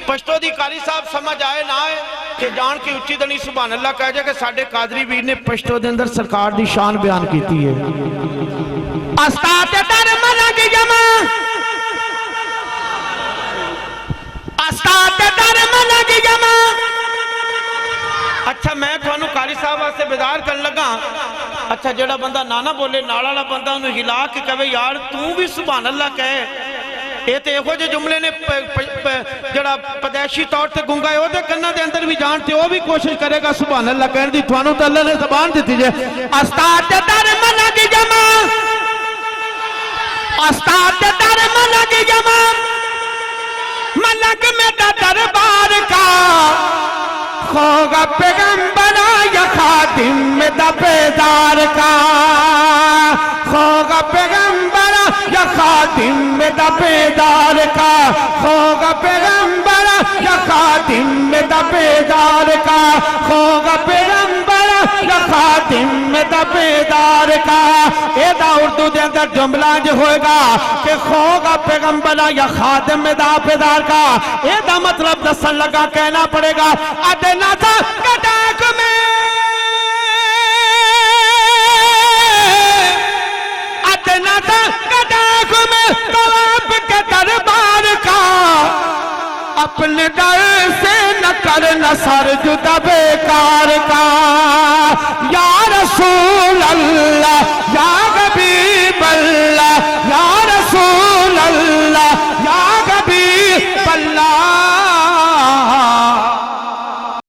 پشتو دی قاری صاحب سمجھ آئے نہ آئے کہ جان کی اچھی دنی سبحان اللہ کہہ جائے کہ ساڑھے قادری ویر نے پشتو دے اندر سرکار دی شان بیان کیتی ہے استاد در ملک جمع استاد در ملک جمع اچھا میں تھوانو قاری صاحب واسے بیدار کرن لگا اچھا جڑا بندہ نانا بولے ناڑا بندہ انہوں ہلا کے کہے یار تو بھی سبحان اللہ کہے یہ تے ایک جو جملے نے جڑا پدیشی طور تے گنگا ہے وہ دے کرنا دے اندر بھی جانتے وہ بھی کوشش کرے گا سبحان اللہ کہنے دی توانو تا اللہ نے زبان دیتی جائے استاد در ملک جمع استاد در ملک جمع ملک میں دا دربار کا خوگا پیغمبرہ یا خادم میں دا بیدار کا خوگا پیغمبرہ یا خادم میں دا بیدار کا خوگا پیغمبرہ یا خادم میں دا بیدار کا خوگا پیغمبرہ یا خادم میں دا بیدار کا اے دا اردو دے اندر جملہ جو ہوئے گا کہ خوگا پیغمبرہ یا خادم میں دا بیدار کا اے دا مطلب دسن لگا کہنا پڑے گا ادنا تھا کٹاک میں ادنا تھا کٹاک میں طواب کے دربار کا اپنے در سے نہ کرنا سر جدا بیکار کا